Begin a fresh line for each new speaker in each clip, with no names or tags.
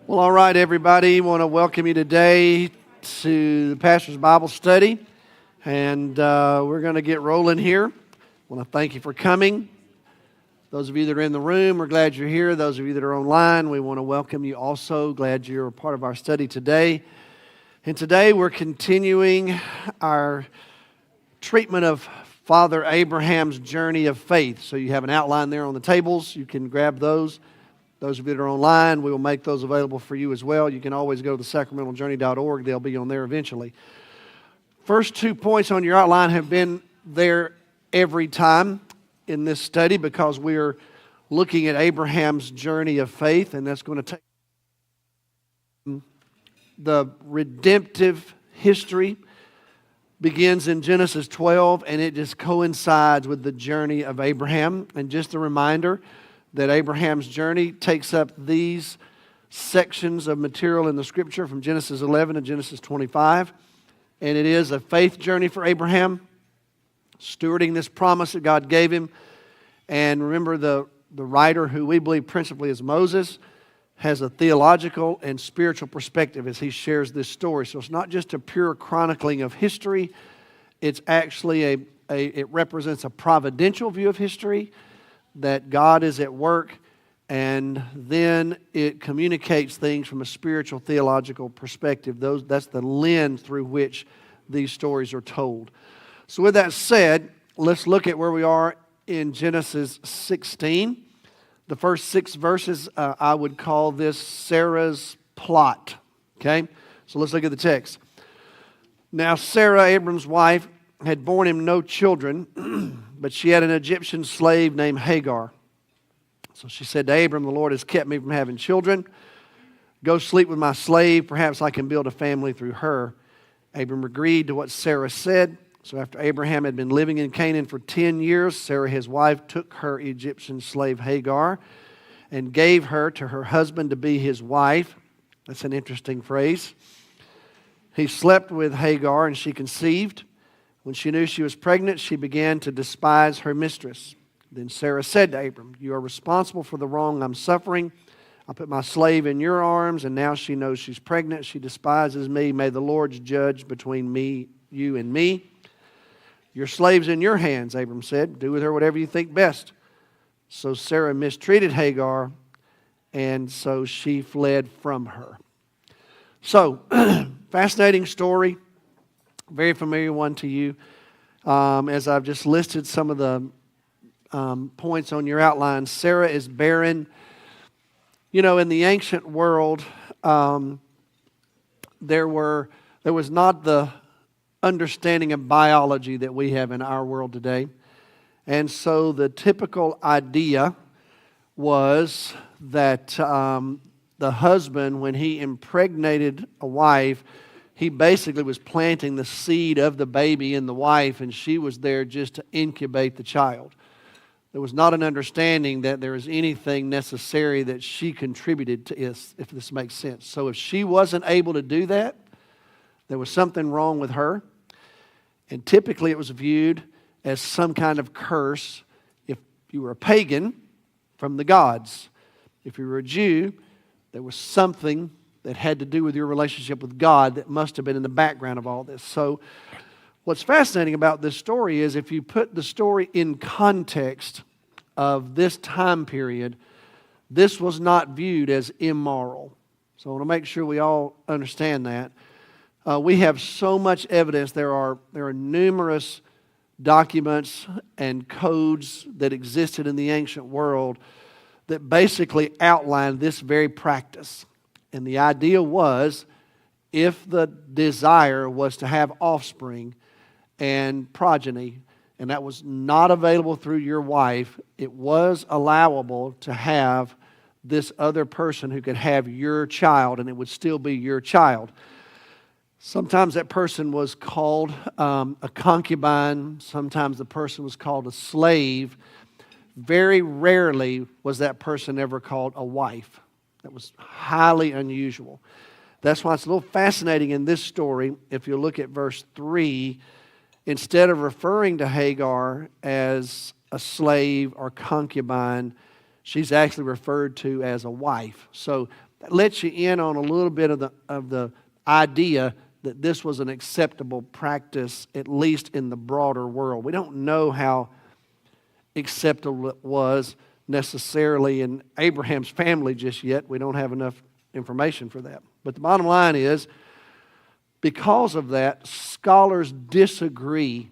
Well, all right, everybody. I want to welcome you today to the Pastor's Bible Study. And we're going to get rolling here. I want to thank you for coming. Those of you that are in the room, we're glad you're here. Those of you that are online, we want to welcome you also. Glad you're a part of our study today. And today we're continuing our treatment of Father Abraham's journey of faith. So you have an outline there on the tables. You can grab those. Those of you that are online, we will make those available for you as well. You can always go to thesacramentaljourney.org. They'll be on there eventually. First 2 points on your outline have been there every time in this study because we are looking at Abraham's journey of faith, and that's going to take the redemptive history begins in Genesis 12, and it just coincides with the journey of Abraham. And just a reminder that Abraham's journey takes up these sections of material in the Scripture from Genesis 11 to Genesis 25. And it is a faith journey for Abraham, stewarding this promise that God gave him. And remember, the writer, who we believe principally is Moses, has a theological and spiritual perspective as he shares this story. So it's not just a pure chronicling of history. It's actually it represents a providential view of history, that God is at work, and then it communicates things from a spiritual theological perspective. That's the lens through which these stories are told. So with that said, let's look at where we are in Genesis 16. The first 6 verses, I would call this Sarah's plot. Okay? So let's look at the text. Now Sarah, Abram's wife, had borne him no children, but she had an Egyptian slave named Hagar. So she said to Abram, "The Lord has kept me from having children. Go sleep with my slave. Perhaps I can build a family through her." Abram agreed to what Sarah said. So after Abraham had been living in Canaan for 10 years, Sarah, his wife, took her Egyptian slave Hagar and gave her to her husband to be his wife. That's an interesting phrase. He slept with Hagar and she conceived. When she knew she was pregnant, she began to despise her mistress. Then Sarah said to Abram, "You are responsible for the wrong I'm suffering. I put my slave in your arms, and now she knows she's pregnant. She despises me. May the Lord judge between you and me." "Your slave's in your hands," Abram said. "Do with her whatever you think best." So Sarah mistreated Hagar, and so she fled from her. So, fascinating story. Very familiar one to you. As I've just listed some of the points on your outline, Sarah is barren. You know, in the ancient world, there was not the understanding of biology that we have in our world today. And so the typical idea was that the husband, when he impregnated a wife, he basically was planting the seed of the baby in the wife, and she was there just to incubate the child. There was not an understanding that there was anything necessary that she contributed to this, if this makes sense. So if she wasn't able to do that, there was something wrong with her. And typically it was viewed as some kind of curse if you were a pagan from the gods. If you were a Jew, there was something that had to do with your relationship with God that must have been in the background of all this. So what's fascinating about this story is if you put the story in context of this time period, this was not viewed as immoral. So I want to make sure we all understand that. We have so much evidence. There are numerous documents and codes that existed in the ancient world that basically outlined this very practice. And the idea was, if the desire was to have offspring and progeny, and that was not available through your wife, it was allowable to have this other person who could have your child, and it would still be your child. Sometimes that person was called a concubine. Sometimes the person was called a slave. Very rarely was that person ever called a wife. That was highly unusual. That's why it's a little fascinating in this story. If you look at verse 3, instead of referring to Hagar as a slave or concubine, she's actually referred to as a wife. So that lets you in on a little bit of the idea that this was an acceptable practice, at least in the broader world. We don't know how acceptable it was necessarily in Abraham's family just yet. We don't have enough information for that. But the bottom line is, because of that, scholars disagree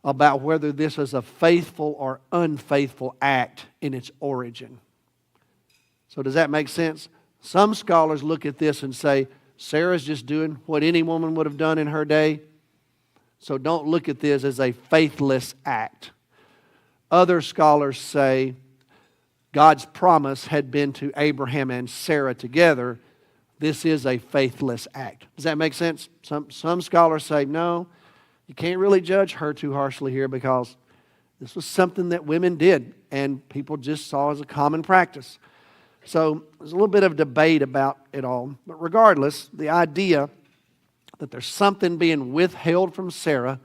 about whether this is a faithful or unfaithful act in its origin. So does that make sense? Some scholars look at this and say, Sarah's just doing what any woman would have done in her day. So don't look at this as a faithless act. Other scholars say God's promise had been to Abraham and Sarah together. This is a faithless act. Does that make sense? Some scholars say, no, you can't really judge her too harshly here because this was something that women did and people just saw as a common practice. So there's a little bit of debate about it all. But regardless, the idea that there's something being withheld from Sarah,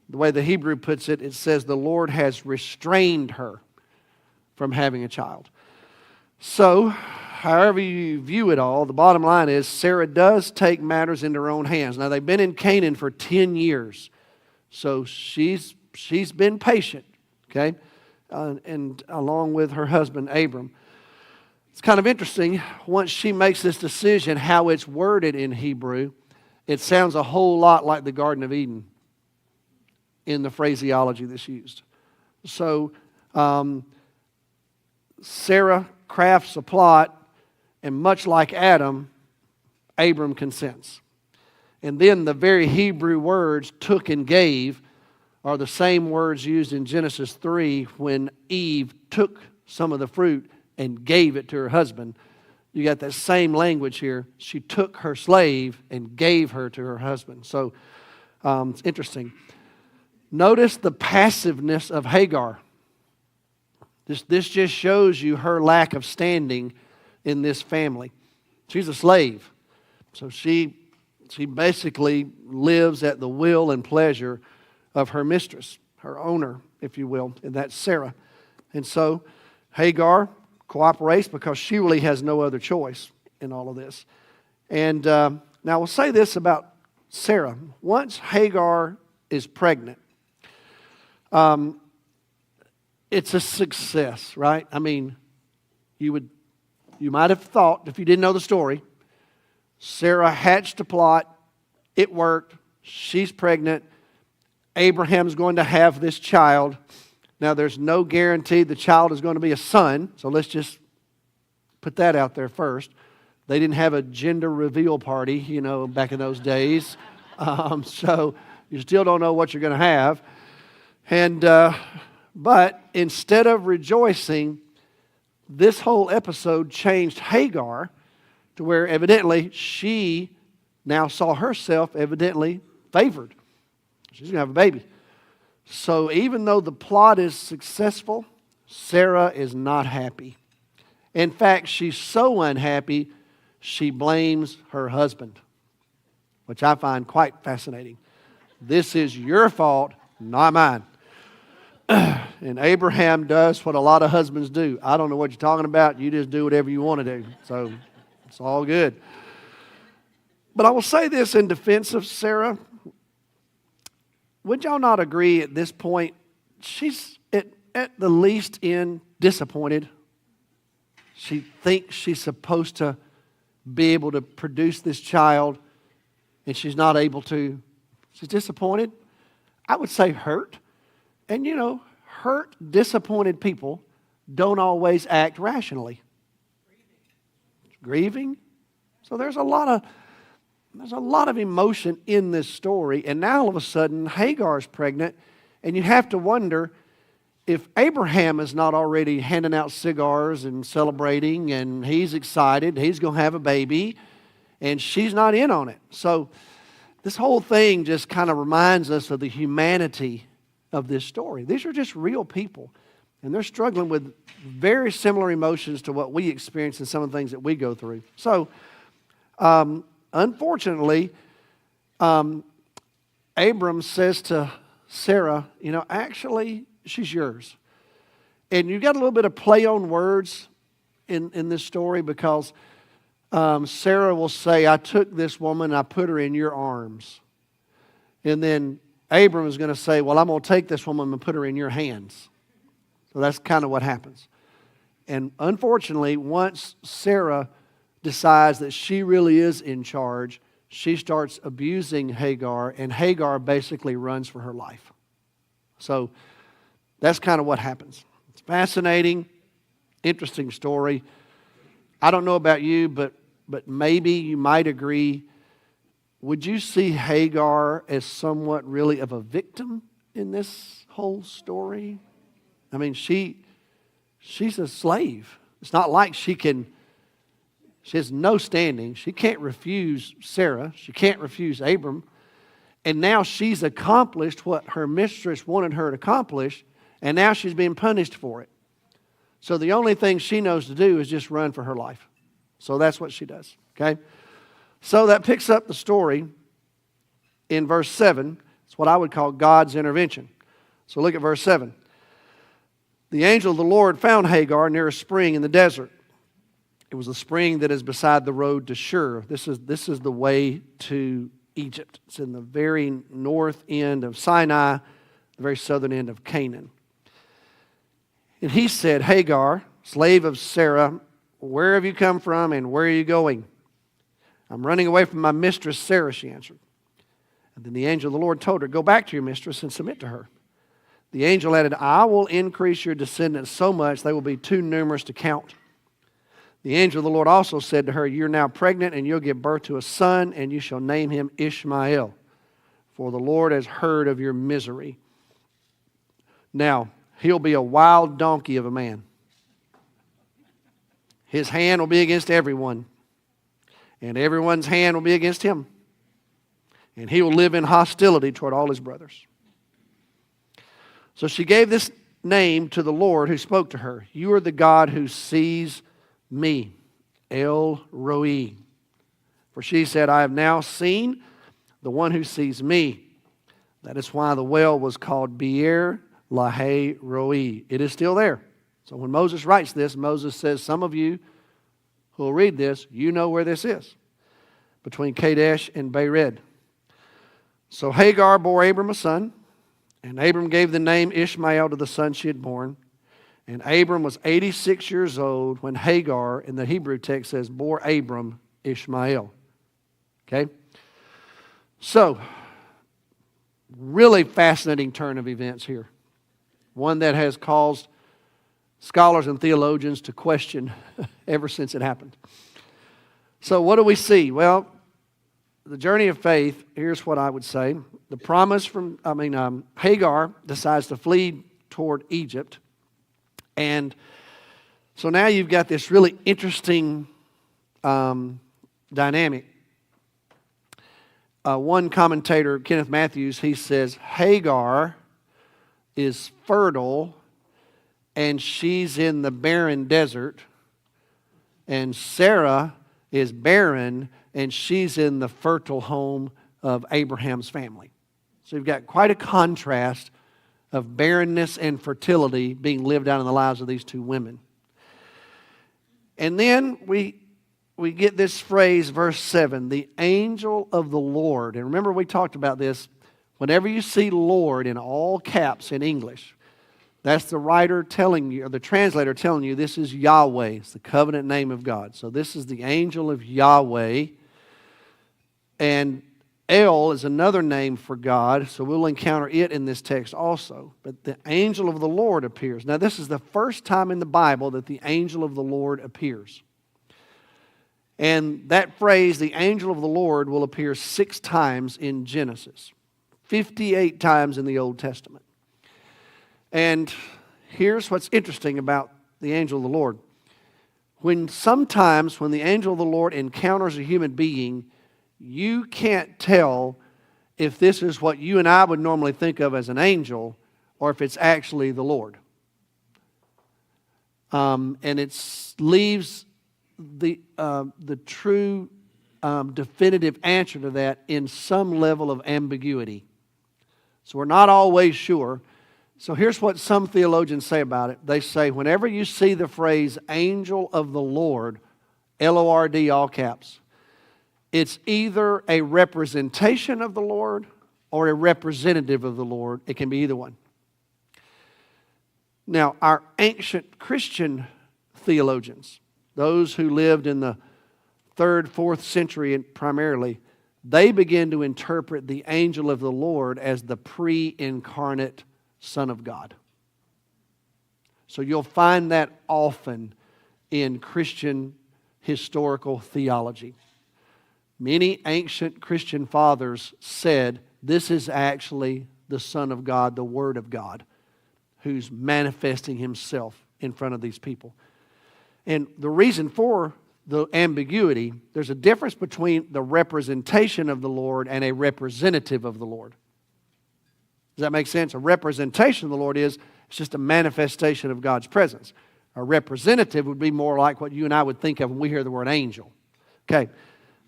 the way the Hebrew puts it, it says the Lord has restrained her from having a child. So, however you view it all, the bottom line is Sarah does take matters into her own hands. Now, they've been in Canaan for 10 years. So she's been patient, okay? And along with her husband, Abram. It's kind of interesting, once she makes this decision, how it's worded in Hebrew, it sounds a whole lot like the Garden of Eden in the phraseology that's used. So, Sarah crafts a plot, and much like Adam, Abram consents. And then the very Hebrew words took and gave are the same words used in Genesis 3 when Eve took some of the fruit and gave it to her husband. You got that same language here. She took her slave and gave her to her husband. So it's interesting. Notice the passiveness of Hagar. This just shows you her lack of standing in this family. She's a slave. So she basically lives at the will and pleasure of her mistress, her owner, if you will, and that's Sarah. And so Hagar cooperates because she really has no other choice in all of this. And now we'll say this about Sarah. Once Hagar is pregnant, it's a success, right? I mean, you might have thought, if you didn't know the story, Sarah hatched a plot, it worked, she's pregnant, Abraham's going to have this child. Now, there's no guarantee the child is going to be a son, so let's just put that out there first. They didn't have a gender reveal party, back in those days. So you still don't know what you're going to have. And but instead of rejoicing, this whole episode changed Hagar to where evidently she now saw herself evidently favored. She's going to have a baby. So even though the plot is successful, Sarah is not happy. In fact, she's so unhappy, she blames her husband, which I find quite fascinating. This is your fault, not mine. And Abraham does what a lot of husbands do. I don't know what you're talking about. You just do whatever you want to do. So it's all good. But I will say this in defense of Sarah. Would y'all not agree at this point, she's at the least disappointed. She thinks she's supposed to be able to produce this child, and she's not able to. She's disappointed. I would say hurt. And hurt, disappointed people don't always act rationally. Grieving. So there's a lot of emotion in this story. And now all of a sudden, Hagar's pregnant. And you have to wonder if Abraham is not already handing out cigars and celebrating, and he's excited, he's going to have a baby, and she's not in on it. So this whole thing just kind of reminds us of the humanity of this story. These are just real people, and they're struggling with very similar emotions to what we experience in some of the things that we go through. So, unfortunately, Abram says to Sarah, actually, she's yours. And you got a little bit of play on words in this story, because Sarah will say, I took this woman and I put her in your arms. And then Abram is going to say, well, I'm going to take this woman and put her in your hands. So that's kind of what happens. And unfortunately, once Sarah decides that she really is in charge, she starts abusing Hagar, and Hagar basically runs for her life. So that's kind of what happens. It's fascinating, interesting story. I don't know about you, but maybe you might agree. Would you see Hagar as somewhat really of a victim in this whole story? I mean, she's a slave. It's not like she has no standing. She can't refuse Sarah. She can't refuse Abram. And now she's accomplished what her mistress wanted her to accomplish, and now she's being punished for it. So the only thing she knows to do is just run for her life. So that's what she does, okay? So that picks up the story in verse 7. It's what I would call God's intervention. So look at verse 7. The angel of the Lord found Hagar near a spring in the desert. It was a spring that is beside the road to Shur. This is the way to Egypt. It's in the very north end of Sinai, the very southern end of Canaan. And he said, Hagar, slave of Sarah, where have you come from and where are you going? I'm running away from my mistress Sarah, she answered. And then the angel of the Lord told her, go back to your mistress and submit to her. The angel added, I will increase your descendants so much they will be too numerous to count. The angel of the Lord also said to her, you're now pregnant and you'll give birth to a son and you shall name him Ishmael, for the Lord has heard of your misery. Now, he'll be a wild donkey of a man. His hand will be against everyone, and everyone's hand will be against him. And he will live in hostility toward all his brothers. So she gave this name to the Lord who spoke to her. You are the God who sees me, El Roi. For she said, I have now seen the one who sees me. That is why the well was called Beer Lahai Roi. It is still there. So when Moses writes this, Moses says, some of you who will read this, you know where this is, between Kadesh and Bered. So Hagar bore Abram a son, and Abram gave the name Ishmael to the son she had born. And Abram was 86 years old when Hagar, in the Hebrew text, says, bore Abram Ishmael. Okay? So, really fascinating turn of events here. One that has caused scholars and theologians to question ever since it happened. So what do we see? Well, the journey of faith, here's what I would say. The promise Hagar decides to flee toward Egypt. And so now you've got this really interesting dynamic. One commentator, Kenneth Matthews, he says, Hagar is fertile and she's in the barren desert, and Sarah is barren and she's in the fertile home of Abraham's family. So you've got quite a contrast of barrenness and fertility being lived out in the lives of these two women. And then we get this phrase, verse 7, the angel of the Lord. And remember, we talked about this. Whenever you see Lord in all caps in English, that's the writer telling you, or the translator telling you, this is Yahweh. It's the covenant name of God. So this is the angel of Yahweh. And El is another name for God, so we'll encounter it in this text also. But the angel of the Lord appears. Now, this is the first time in the Bible that the angel of the Lord appears. And that phrase, the angel of the Lord, will appear 6 times in Genesis, 58 times in the Old Testament. And here's what's interesting about the angel of the Lord. Sometimes when the angel of the Lord encounters a human being, you can't tell if this is what you and I would normally think of as an angel or if it's actually the Lord. And it leaves the true definitive answer to that in some level of ambiguity. So we're not always sure. So here's what some theologians say about it. They say whenever you see the phrase angel of the Lord, L-O-R-D, all caps, it's either a representation of the Lord or a representative of the Lord. It can be either one. Now, our ancient Christian theologians, those who lived in the 3rd, 4th century primarily, they began to interpret the angel of the Lord as the pre-incarnate Son of God. So you'll find that often in Christian historical theology. Many ancient Christian fathers said this is actually the Son of God, the Word of God, who's manifesting Himself in front of these people. And the reason for the ambiguity, there's a difference between the representation of the Lord and a representative of the Lord. Does that make sense? A representation of the Lord it's just a manifestation of God's presence. A representative would be more like what you and I would think of when we hear the word angel. Okay.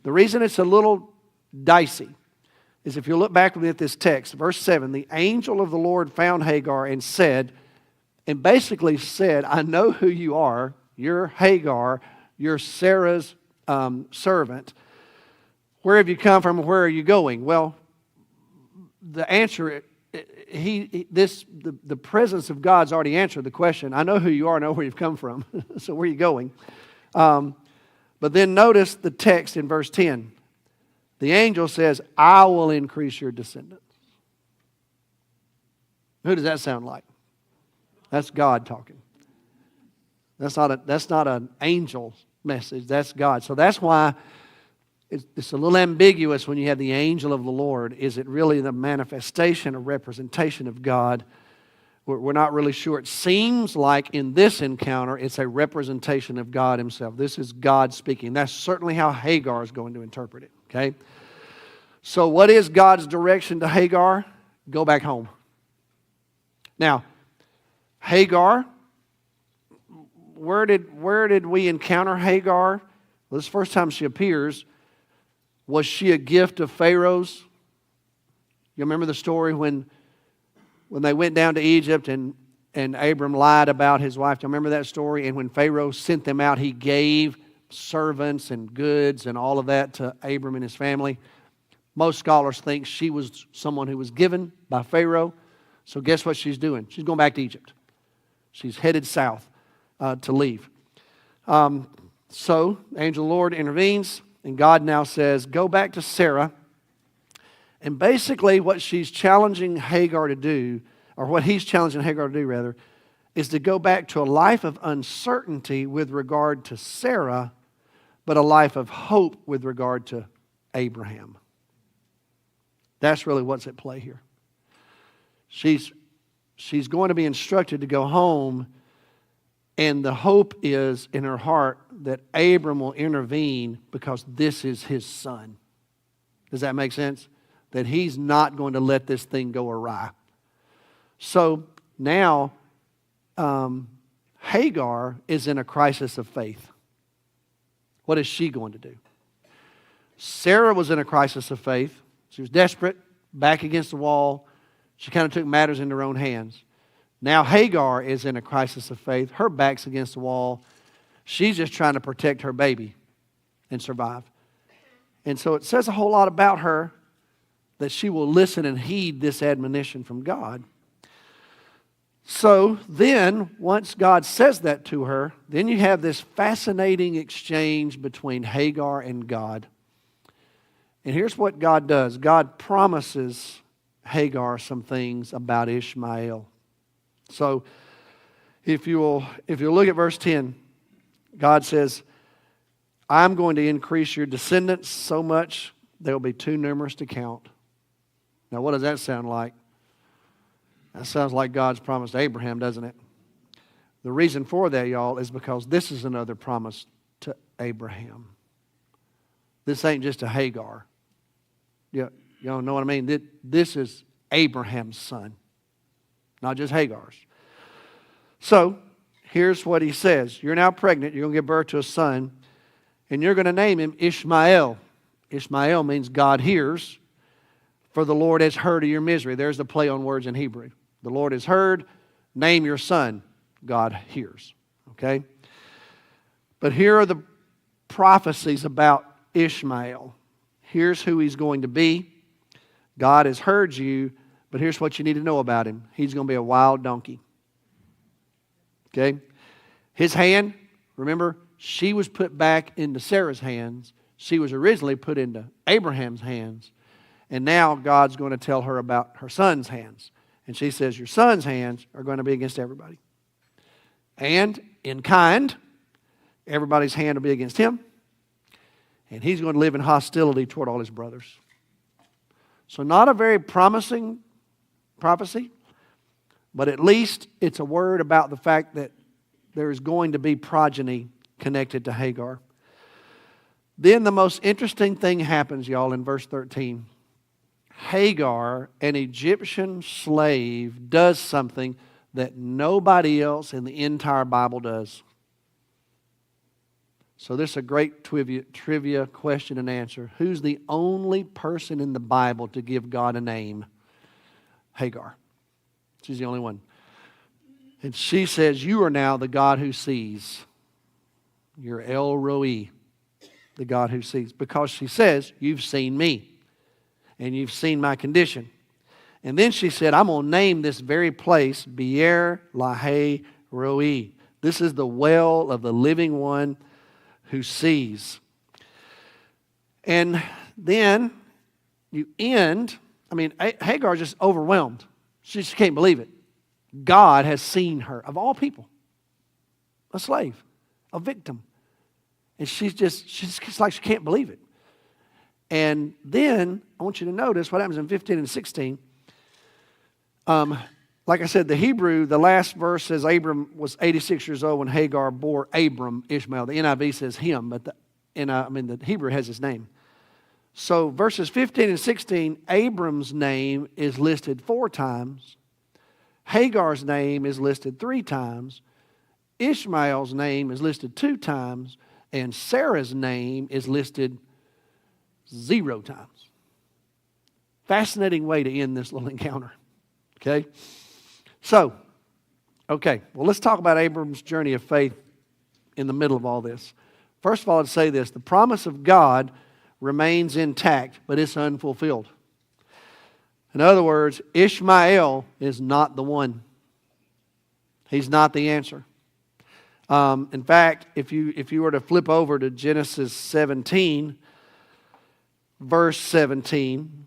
The reason it's a little dicey is if you look back at this text, verse 7, the angel of the Lord found Hagar and basically said, I know who you are. You're Hagar. You're Sarah's servant. Where have you come from and where are you going? Well, the answer, the presence of God's already answered the question. I know who you are, I know where you've come from. So where are you going? But then notice the text in verse 10. The angel says, I will increase your descendants. Who does that sound like? That's God talking. That's not an angel message. That's God. So that's why it's a little ambiguous when you have the angel of the Lord. Is it really the manifestation or representation of God? We're not really sure. It seems like in this encounter, it's a representation of God Himself. This is God speaking. That's certainly how Hagar is going to interpret it. Okay? So what is God's direction to Hagar? Go back home. Now, Hagar, where did we encounter Hagar? Well, this is the first time she appears. Was she a gift of Pharaoh's? You remember the story when they went down to Egypt and Abram lied about his wife? Do you remember that story? And when Pharaoh sent them out, he gave servants and goods and all of that to Abram and his family. Most scholars think she was someone who was given by Pharaoh. So guess what she's doing? She's going back to Egypt. She's headed south to leave. So the angel of the Lord intervenes, and God now says, go back to Sarah. And basically what she's challenging Hagar to do, or what he's challenging Hagar to do rather, is to go back to a life of uncertainty with regard to Sarah, but a life of hope with regard to Abraham. That's really what's at play here. She's going to be instructed to go home, and the hope is in her heart that Abram will intervene because this is his son. Does that make sense? That he's not going to let this thing go awry. So now Hagar is in a crisis of faith. What is she going to do? Sarah was in a crisis of faith. She was desperate, back against the wall. She kind of took matters into her own hands. Now Hagar is in a crisis of faith. Her back's against the wall. She's just trying to protect her baby and survive. And so it says a whole lot about her, that she will listen and heed this admonition from God. So then, once God says that to her, then you have this fascinating exchange between Hagar and God. And here's what God does. God promises Hagar some things about Ishmael. So if you'll look at verse 10, God says, I'm going to increase your descendants so much they'll be too numerous to count. Now, what does that sound like? That sounds like God's promise to Abraham, doesn't it? The reason for that, y'all, is because this is another promise to Abraham. This ain't just a Hagar. Y'all know what I mean? This is Abraham's son, not just Hagar's. So, here's what he says. You're now pregnant. You're going to give birth to a son, and you're going to name him Ishmael. Ishmael means God hears, for the Lord has heard of your misery. There's the play on words in Hebrew. The Lord has heard, name your son. God hears. Okay? But here are the prophecies about Ishmael. Here's who he's going to be. God has heard you, but here's what you need to know about him. He's going to be a wild donkey. Okay? His hand, remember, she was put back into Sarah's hands. She was originally put into Abraham's hands. And now God's going to tell her about her son's hands. And she says, your son's hands are going to be against everybody. And in kind, everybody's hand will be against him. And he's going to live in hostility toward all his brothers. So not a very promising prophecy, but at least it's a word about the fact that there is going to be progeny connected to Hagar. Then the most interesting thing happens, y'all, in verse 13. Hagar, an Egyptian slave, does something that nobody else in the entire Bible does. So this is a great trivia question and answer. Who's the only person in the Bible to give God a name? Hagar. She's the only one. And she says, you are now the God who sees. You're El Roi, the God who sees. Because she says, you've seen me. And you've seen my condition. And then she said, I'm going to name this very place Beer Lahai Roi. This is the well of the living one who sees. And then you end, Hagar is just overwhelmed. She just can't believe it. God has seen her, of all people, a slave, a victim. And she's like she can't believe it. And then I want you to notice what happens in 15 and 16. Like I said, the Hebrew, the last verse says Abram was 86 years old when Hagar bore Abram, Ishmael. The NIV says him, but the Hebrew has his name. So verses 15 and 16, Abram's name is listed 4 times. Hagar's name is listed 3 times. Ishmael's name is listed 2 times. And Sarah's name is listed 0 times. Fascinating way to end this little encounter. Okay? So, let's talk about Abram's journey of faith in the middle of all this. First of all, I'd say this. The promise of God remains intact, but it's unfulfilled. In other words, Ishmael is not the one. He's not the answer. In fact, if you were to flip over to Genesis 17, verse 17,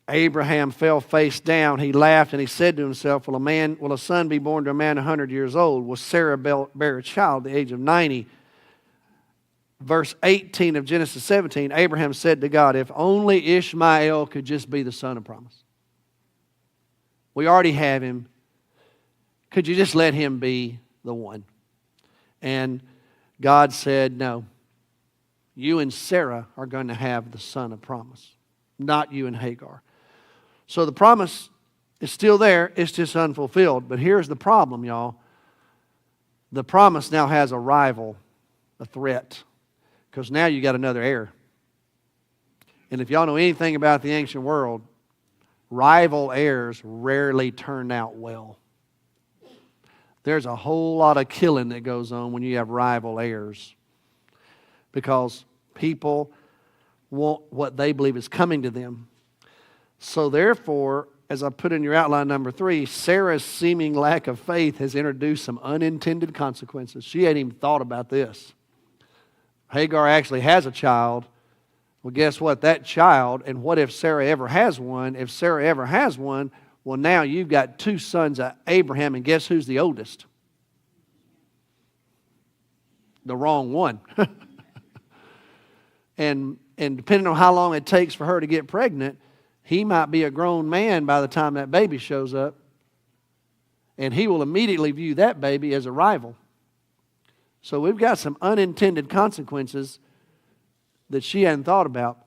Abraham fell face down. He laughed and he said to himself, will a son be born to a man 100 years old? Will Sarah bear a child at the age of 90? Verse 18 of Genesis 17, Abraham said to God, if only Ishmael could just be the son of promise. We already have him. Could you just let him be the one? And God said, no. You and Sarah are going to have the son of promise, not you and Hagar. So the promise is still there. It's just unfulfilled. But here's the problem, y'all. The promise now has a rival, a threat, because now you got another heir. And if y'all know anything about the ancient world, rival heirs rarely turn out well. There's a whole lot of killing that goes on when you have rival heirs, because people want what they believe is coming to them. So therefore, as I put in your outline number 3, Sarah's seeming lack of faith has introduced some unintended consequences. She hadn't even thought about this. Hagar actually has a child, Well, guess what? That child, and what if Sarah ever has one? If Sarah ever has one, well, now you've got two sons of Abraham, and guess who's the oldest? The wrong one. and depending on how long it takes for her to get pregnant, he might be a grown man by the time that baby shows up, and he will immediately view that baby as a rival. So we've got some unintended consequences that she hadn't thought about.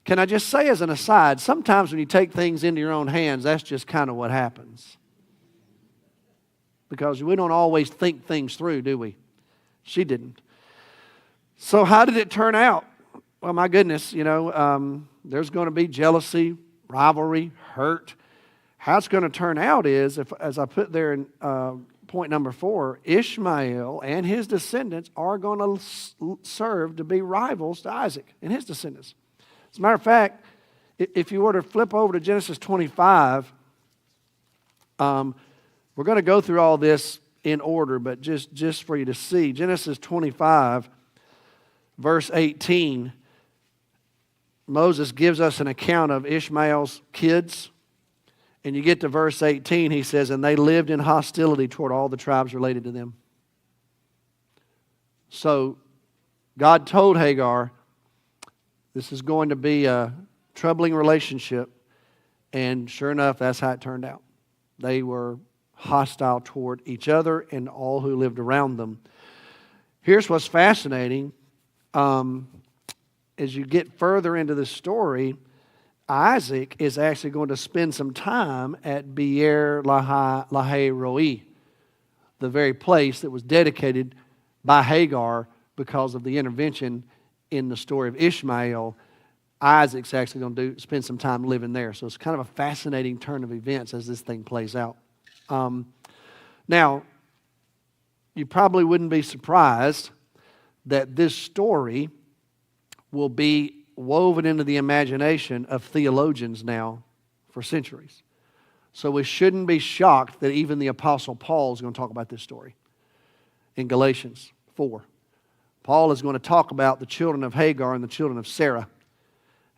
Can I just say as an aside, sometimes when you take things into your own hands, that's just kind of what happens. Because we don't always think things through, do we? She didn't. So how did it turn out? Well, my goodness, there's going to be jealousy, rivalry, hurt. How it's going to turn out is, as I put there in point number 4, Ishmael and his descendants are going to serve to be rivals to Isaac and his descendants. As a matter of fact, if you were to flip over to Genesis 25, we're going to go through all this in order, but just for you to see, Genesis 25, verse 18, Moses gives us an account of Ishmael's kids. And you get to verse 18, he says, and they lived in hostility toward all the tribes related to them. So God told Hagar, this is going to be a troubling relationship. And sure enough, that's how it turned out. They were hostile toward each other and all who lived around them. Here's what's fascinating. As you get further into the story, Isaac is actually going to spend some time at Beer Lahai Roi, the very place that was dedicated by Hagar because of the intervention in the story of Ishmael. Isaac's actually going to spend some time living there. So it's kind of a fascinating turn of events as this thing plays out. Now, you probably wouldn't be surprised that this story will be woven into the imagination of theologians now for centuries. So we shouldn't be shocked that even the Apostle Paul is going to talk about this story in Galatians 4. Paul is going to talk about the children of Hagar and the children of Sarah.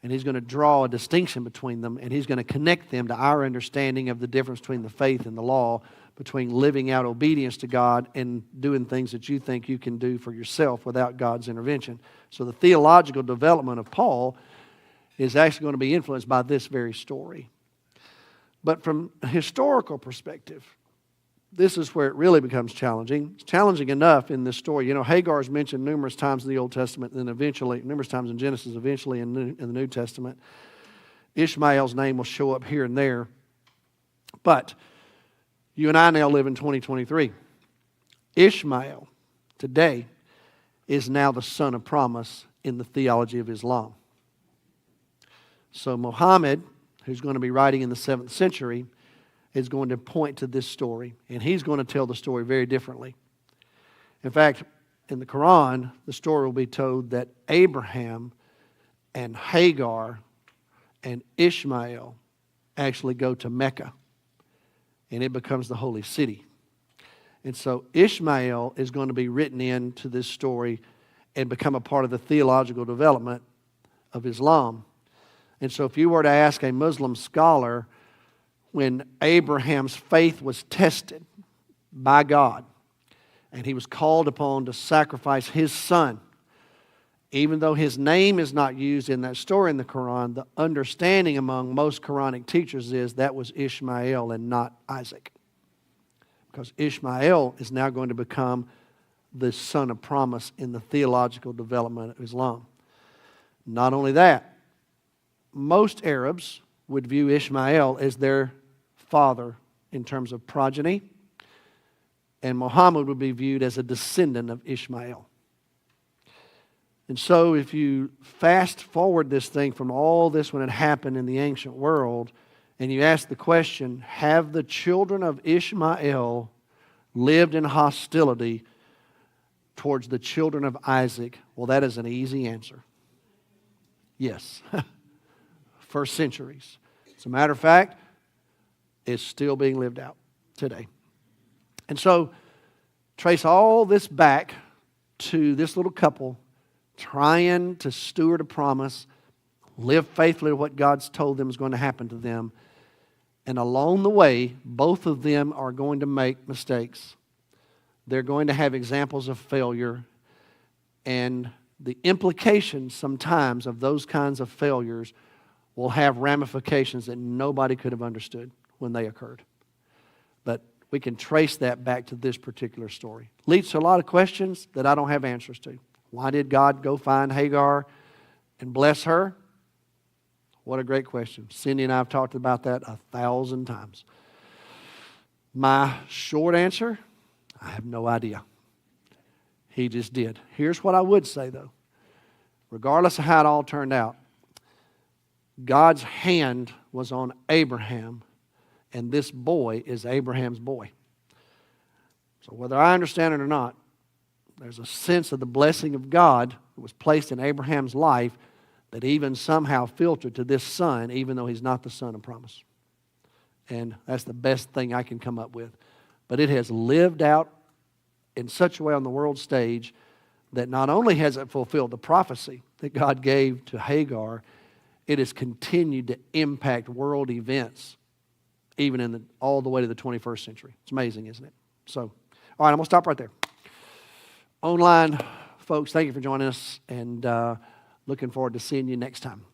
And he's going to draw a distinction between them, and he's going to connect them to our understanding of the difference between the faith and the law, between living out obedience to God and doing things that you think you can do for yourself without God's intervention. So the theological development of Paul is actually going to be influenced by this very story. But from a historical perspective, this is where it really becomes challenging. It's challenging enough in this story. Hagar is mentioned numerous times in the Old Testament, and then eventually, numerous times in Genesis, eventually in the New Testament. Ishmael's name will show up here and there. But you and I now live in 2023. Ishmael, today, is now the son of promise in the theology of Islam. So Muhammad, who's going to be writing in the 7th century, is going to point to this story, and he's going to tell the story very differently. In fact, in the Quran, the story will be told that Abraham and Hagar and Ishmael actually go to Mecca, and it becomes the holy city. And so Ishmael is going to be written into this story and become a part of the theological development of Islam. And so if you were to ask a Muslim scholar, when Abraham's faith was tested by God and he was called upon to sacrifice his son, even though his name is not used in that story in the Quran, the understanding among most Quranic teachers is that was Ishmael and not Isaac. Because Ishmael is now going to become the son of promise in the theological development of Islam. Not only that, most Arabs would view Ishmael as their father in terms of progeny, and Muhammad would be viewed as a descendant of Ishmael. And so if you fast forward this thing from all this when it happened in the ancient world, and you ask the question, have the children of Ishmael lived in hostility towards the children of Isaac? Well, that is an easy answer. Yes. For centuries. As a matter of fact, it's still being lived out today. And so, trace all this back to this little couple trying to steward a promise live faithfully to what God's told them is going to happen to them. And along the way, both of them are going to make mistakes. They're going to have examples of failure. And the implications sometimes of those kinds of failures will have ramifications that nobody could have understood when they occurred. But we can trace that back to this particular story. Leads to a lot of questions that I don't have answers to. Why did God go find Hagar and bless her? What a great question. Cindy and I have talked about that 1,000 times. My short answer, I have no idea. He just did. Here's what I would say, though. Regardless of how it all turned out, God's hand was on Abraham, and this boy is Abraham's boy. So whether I understand it or not, there's a sense of the blessing of God that was placed in Abraham's life that even somehow filtered to this son, even though he's not the son of promise. And that's the best thing I can come up with. But it has lived out in such a way on the world stage that not only has it fulfilled the prophecy that God gave to Hagar, it has continued to impact world events even all the way to the 21st century. It's amazing, isn't it? So, all right, I'm going to stop right there. Online folks, thank you for joining us, and looking forward to seeing you next time.